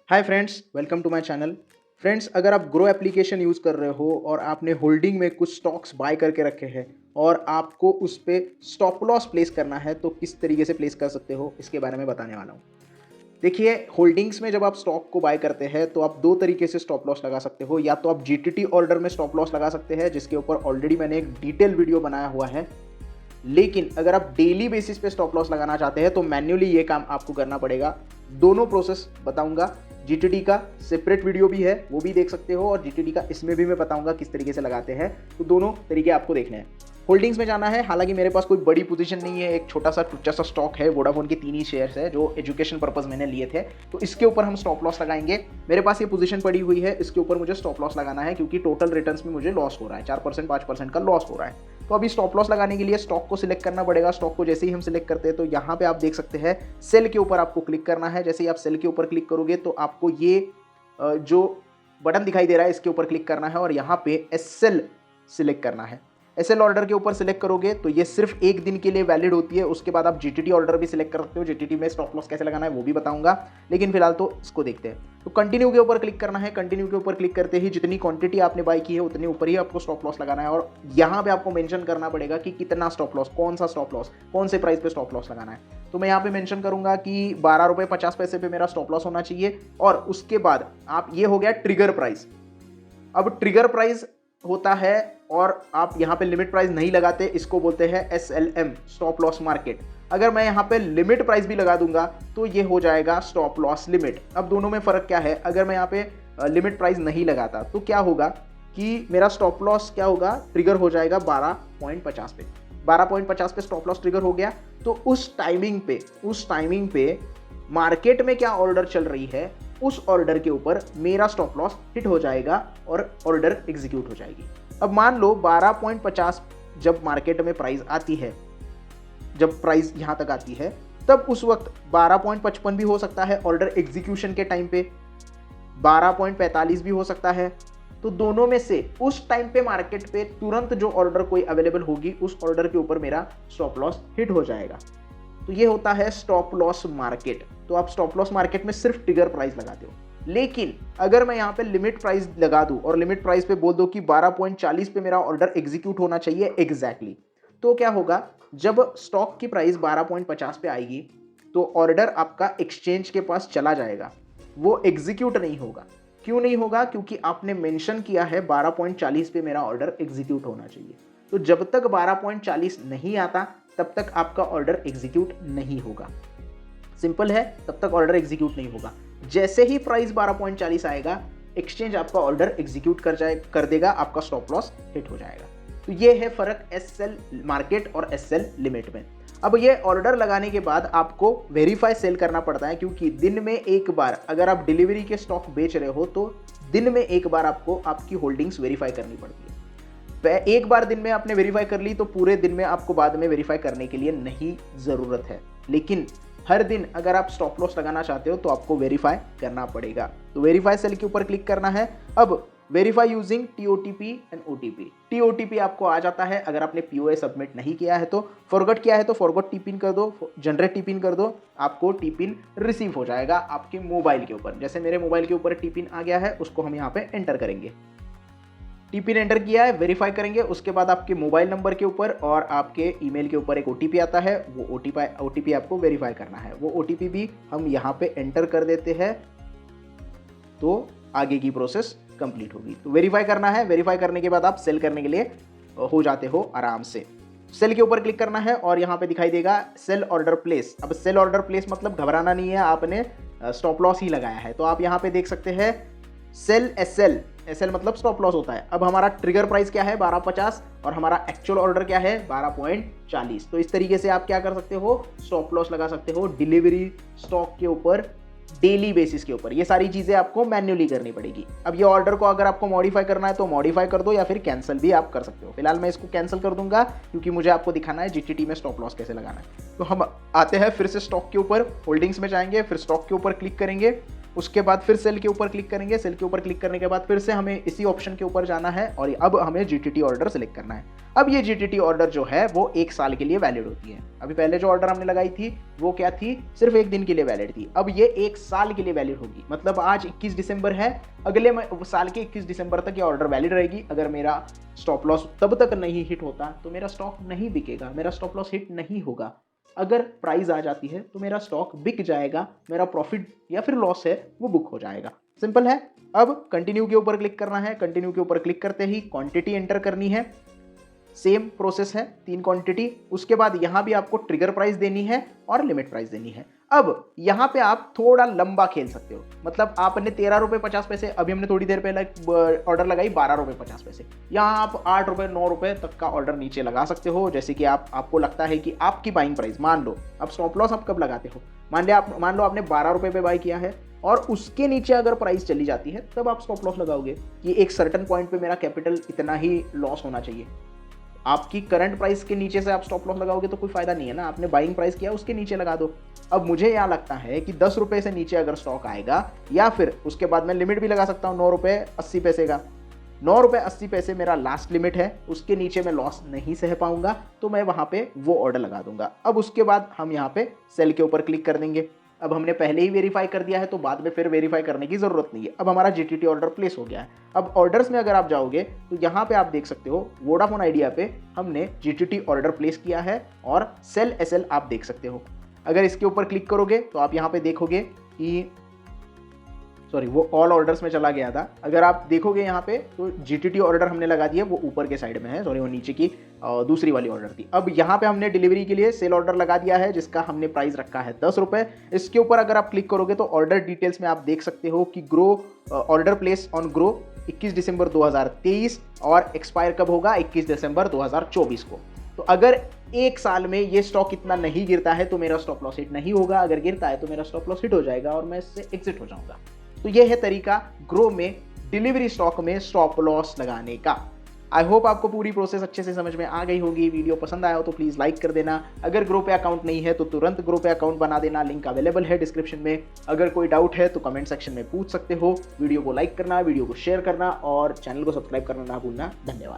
Hi friends, welcome to my channel. Friends, अगर आप grow application use कर रहे हो और आपने होल्डिंग में कुछ स्टॉक्स बाय करके रखे हैं और आपको उस पे स्टॉप लॉस प्लेस करना है तो किस तरीके से प्लेस कर सकते हो इसके बारे में बताने वाला हूँ। देखिए, होल्डिंग्स में जब आप स्टॉक को बाय करते हैं तो आप दो तरीके से स्टॉप लॉस लगा सकते हो। या तो आप जीटीटी ऑर्डर में स्टॉप लॉस लगा सकते हैं, जिसके ऊपर ऑलरेडी मैंने एक डिटेल वीडियो बनाया हुआ है। लेकिन अगर आप डेली बेसिस पे स्टॉप लॉस लगाना चाहते हैं तो मैन्युअली ये काम आपको करना पड़ेगा। दोनों प्रोसेस बताऊंगा। जीटीडी का सेपरेट वीडियो भी है, वो भी देख सकते हो, और जीटीडी का इसमें भी मैं बताऊंगा किस तरीके से लगाते हैं। तो दोनों तरीके आपको देखने हैं। होल्डिंग्स में जाना है। हालांकि मेरे पास कोई बड़ी पोजीशन नहीं है, एक छोटा सा टुच्चा सा स्टॉक है। वोडाफोन के 3 ही शेयर्स है जो एजुकेशन पर्पस मैंने लिए थे, तो इसके ऊपर हम स्टॉप लॉस लगाएंगे। मेरे पास ये पोजीशन पड़ी हुई है, इसके ऊपर मुझे स्टॉप लॉस लगाना है क्योंकि टोटल रिटर्न्स में मुझे लॉस हो रहा है, 4% 5% का लॉस हो रहा है। तो अभी स्टॉप लॉस लगाने के लिए स्टॉक को सिलेक्ट करना पड़ेगा। स्टॉक को जैसे ही हम सिलेक्ट करते हैं तो यहाँ पे आप देख सकते हैं सेल के ऊपर आपको क्लिक करना है। जैसे ही आप सेल के ऊपर क्लिक करोगे तो आपको ये जो बटन दिखाई दे रहा है इसके ऊपर क्लिक करना है और यहाँ पे एसएल सिलेक्ट करना है। एसएल ऑर्डर के ऊपर सिलेक्ट करोगे तो ये सिर्फ एक दिन के लिए वैलिड होती है। उसके बाद आप जीटीटी ऑर्डर भी सिलेक्ट कर सकते हो। जीटीटी में स्टॉप लॉस कैसे लगाना है वो भी बताऊंगा, लेकिन फिलहाल तो इसको देखते हैं। तो कंटिन्यू के ऊपर क्लिक करना है। कंटिन्यू के ऊपर क्लिक करते ही जितनी क्वांटिटी आपने बाय की है उतनी ऊपर ही आपको स्टॉप लॉस लगाना है, और यहाँ पे आपको मेंशन करना पड़ेगा कि कितना स्टॉप लॉस, कौन सा स्टॉप लॉस, कौन से प्राइस पे स्टॉप लॉस लगाना है। तो मैं यहाँ पे मेंशन करूंगा कि 12 रुपये 50 पैसे पे मेरा स्टॉप लॉस होना चाहिए। और उसके बाद आप, ये हो गया ट्रिगर प्राइस। अब ट्रिगर प्राइस होता है और आप यहाँ पे लिमिट प्राइस नहीं लगाते, इसको बोलते हैं SLM, स्टॉप लॉस मार्केट। अगर मैं यहाँ पे लिमिट प्राइस भी लगा दूंगा तो ये हो जाएगा स्टॉप लॉस लिमिट। अब दोनों में फर्क क्या है? अगर मैं यहाँ पे लिमिट प्राइस नहीं लगाता तो क्या होगा कि मेरा स्टॉप लॉस क्या होगा, ट्रिगर हो जाएगा 12.50 पे। 12.50 पे स्टॉप लॉस ट्रिगर हो गया। तो उस टाइमिंग पे मार्केट में क्या ऑर्डर चल रही है उस ऑर्डर के ऊपर मेरा स्टॉप लॉस हिट हो जाएगा और ऑर्डर एग्जीक्यूट हो जाएगी। अब मान लो 12.50 जब मार्केट में प्राइस आती है, जब प्राइस यहां तक आती है, तब उस वक्त 12.55 भी हो सकता है ऑर्डर एग्जीक्यूशन के टाइम पे, 12.45 भी हो सकता है। तो दोनों में से उस टाइम पे मार्केट पे तुरंत जो ऑर्डर कोई अवेलेबल होगी उस ऑर्डर के ऊपर मेरा स्टॉप लॉस हिट हो जाएगा। तो ये होता है स्टॉप लॉस मार्केट। तो आप स्टॉप लॉस मार्केट में सिर्फ ट्रिगर प्राइस लगाते हो। लेकिन अगर मैं यहाँ पे लिमिट प्राइस लगा दूं और लिमिट प्राइस पे बोल दो कि 12.40 पे मेरा ऑर्डर एग्जीक्यूट होना चाहिए एग्जैक्टली, तो क्या होगा, जब स्टॉक की प्राइस 12.50 पे आएगी तो ऑर्डर आपका एक्सचेंज के पास चला जाएगा, वो एग्जीक्यूट नहीं होगा। क्यों नहीं होगा? क्योंकि आपने मेंशन किया है 12.40 पे मेरा ऑर्डर एग्जीक्यूट होना चाहिए। तो जब तक 12.40 नहीं आता तब तक आपका ऑर्डर एग्जीक्यूट नहीं होगा। सिंपल है, तब तक ऑर्डर एग्जीक्यूट नहीं होगा। जैसे ही प्राइस 12.40 आएगा, एक्सचेंज आपका ऑर्डर एग्जीक्यूट कर देगा, आपका स्टॉप लॉस हिट हो जाएगा। तो ये है फर्क एसएल मार्केट और एसएल लिमिट में। अब ये ऑर्डर लगाने के बाद आपको वेरीफाई सेल करना पड़ता है, क्योंकि दिन में एक बार, अगर आप डिलीवरी के स्टॉक बेच रहे हो तो दिन में एक बार आपको आपकी होल्डिंग्स वेरीफाई करनी पड़ती है। एक बार दिन में आपने वेरीफाई कर ली तो पूरे दिन में आपको बाद में वेरीफाई करने के लिए नहीं जरूरत है। लेकिन हर दिन अगर आप स्टॉप लॉस लगाना चाहते हो तो आपको वेरीफाई करना पड़ेगा। तो वेरीफाई सेल के ऊपर क्लिक करना है। अब verify using TOTP and OTP। TOTP आपको आ जाता है। अगर आपने POA सबमिट नहीं किया है तो, फॉरगॉट किया है तो फॉरगॉट टिपिन कर दो, जनरेट टिपिन कर दो, आपको टिपिन रिसीव हो जाएगा आपके मोबाइल के ऊपर। जैसे मेरे मोबाइल के ऊपर टिपिन आ गया है, उसको हम यहाँ पे एंटर करेंगे। टीपिन एंटर किया है, वेरीफाई करेंगे। उसके बाद आपके मोबाइल नंबर के ऊपर और आपके ईमेल के ऊपर एक OTP आता है, वो OTP आपको वेरीफाई करना है। वो OTP भी हम यहाँ पे एंटर कर देते हैं तो आगे की प्रोसेस कंप्लीट होगी। तो वेरीफाई करना है। वेरीफाई करने के बाद आप सेल करने के लिए हो जाते हो आराम से। सेल के ऊपर क्लिक करना है और यहाँ पे दिखाई देगा सेल ऑर्डर प्लेस। अब सेल ऑर्डर प्लेस मतलब घबराना नहीं है, आपने स्टॉप लॉस ही लगाया है। तो आप यहाँ पे देख सकते हैं सेल SL मतलब स्टॉप लॉस होता है। अब हमारा ट्रिगर प्राइस क्या है, 12.50, और हमारा एक्चुअल ऑर्डर क्या है, 12.40। तो इस तरीके से आप क्या कर सकते हो, स्टॉप लॉस लगा सकते हो डिलीवरी स्टॉक के ऊपर, डेली बेसिस के ऊपर। ये सारी चीजें आपको मैन्युअली करनी पड़ेगी। अब ये ऑर्डर को अगर आपको मॉडिफाई करना है तो मॉडिफाई कर दो, या फिर कैंसिल भी आप कर सकते हो। फिलहाल मैं इसको कैंसिल कर दूंगा क्योंकि मुझे आपको दिखाना है जीटीटी में स्टॉप लॉस कैसे लगाना है। तो हम आते हैं फिर से स्टॉक के ऊपर, होल्डिंग्स में जाएंगे, फिर स्टॉक के ऊपर क्लिक करेंगे। उसके बाद फिर सेल के ऊपर क्लिक करेंगे। सेल के ऊपर क्लिक करने के बाद फिर से हमें इसी ऑप्शन के ऊपर जाना है और अब हमें जीटीटी ऑर्डर सेलेक्ट करना है। अब ये जीटीटी ऑर्डर जो है वो 1 साल के लिए वैलिड होती है। अभी पहले जो ऑर्डर हमने लगाई थी वो क्या थी, सिर्फ 1 दिन के लिए वैलिड थी। अब ये 1 साल के लिए वैलिड होगी। मतलब आज 21 दिसंबर है, अगले साल के 21 दिसंबर तक ये ऑर्डर वैलिड रहेगी। अगर मेरा स्टॉप लॉस तब तक नहीं हिट होता तो मेरा स्टॉक नहीं बिकेगा, मेरा स्टॉप लॉस हिट नहीं होगा। अगर प्राइस आ जाती है तो मेरा स्टॉक बिक जाएगा, मेरा प्रॉफिट या फिर लॉस है वो बुक हो जाएगा। सिंपल है। अब कंटिन्यू के ऊपर क्लिक करना है। कंटिन्यू के ऊपर क्लिक करते ही क्वांटिटी एंटर करनी है। सेम प्रोसेस है, 3 क्वांटिटी। उसके बाद यहां भी आपको ट्रिगर प्राइस देनी है और लिमिट प्राइस देनी है। अब यहां पे आप थोड़ा लंबा खेल सकते हो। मतलब आपने 13 रुपये 50 पैसे, अभी हमने थोड़ी देर पहले ऑर्डर लगाई 12 रुपये 50 पैसे, यहां आप 8 रुपये 9 रुपये तक का ऑर्डर नीचे लगा सकते हो। जैसे कि आपको लगता है कि आपकी बाइंग प्राइस, मान लो अब स्टॉप लॉस आप कब लगाते हो, मान लो आपने 12 रुपये पे बाई किया है और उसके नीचे अगर प्राइस चली जाती है तब आप स्टॉप लॉस लगाओगे कि एक सर्टेन पॉइंट पे मेरा कैपिटल इतना ही लॉस होना चाहिए। आपकी करंट प्राइस के नीचे से आप स्टॉप लॉस लगाओगे तो कोई फायदा नहीं है ना। आपने बाइंग प्राइस किया उसके नीचे लगा दो। अब मुझे यहाँ लगता है कि 10 रुपये से नीचे अगर स्टॉक आएगा, या फिर उसके बाद मैं लिमिट भी लगा सकता हूँ 9 रुपये 80 पैसे का। 9 रुपये 80 पैसे मेरा लास्ट लिमिट है, उसके नीचे मैं लॉस नहीं सह पाऊंगा तो मैं वहां पे वो ऑर्डर लगा दूंगा। अब उसके बाद हम यहाँ पे सेल के ऊपर क्लिक कर देंगे। अब हमने पहले ही वेरीफाई कर दिया है तो बाद में फिर वेरीफाई करने की जरूरत नहीं है। अब हमारा जीटीटी ऑर्डर प्लेस हो गया है। अब ऑर्डर्स में अगर आप जाओगे तो यहाँ पे आप देख सकते हो वोडाफोन आइडिया पे हमने जीटीटी ऑर्डर प्लेस किया है और सेल एसएल आप देख सकते हो। अगर इसके ऊपर क्लिक करोगे तो आप यहाँ पे देखोगे कि वो ऑल ऑर्डर्स में चला गया था। अगर आप देखोगे यहाँ पे तो जीटीटी ऑर्डर हमने लगा दिया, वो ऊपर के साइड में है, वो नीचे की दूसरी वाली ऑर्डर थी। अब यहाँ पे हमने डिलीवरी के लिए सेल ऑर्डर लगा दिया है जिसका हमने प्राइस रखा है 10 रुपये। इसके ऊपर अगर आप क्लिक करोगे तो ऑर्डर डिटेल्स में आप देख सकते हो कि grow order place on grow 21 दिसंबर 2023 और एक्सपायर कब होगा, 21 दिसंबर 2024 को। तो अगर 1 साल में ये स्टॉक इतना नहीं गिरता है तो मेरा स्टॉप लॉस हिट नहीं होगा, अगर गिरता है तो मेरा स्टॉप लॉस हिट हो जाएगा और मैं इससे एग्जिट हो जाऊंगा। तो ये है तरीका ग्रो में डिलीवरी स्टॉक में स्टॉप लॉस लगाने का। आई होप आपको पूरी प्रोसेस अच्छे से समझ में आ गई होगी। वीडियो पसंद आया हो तो प्लीज़ लाइक कर देना। अगर ग्रो पे अकाउंट नहीं है तो तुरंत ग्रो पे अकाउंट बना देना, लिंक अवेलेबल है डिस्क्रिप्शन में। अगर कोई डाउट है तो कमेंट सेक्शन में पूछ सकते हो। वीडियो को लाइक करना, वीडियो को शेयर करना और चैनल को सब्सक्राइब करना ना भूलना। धन्यवाद।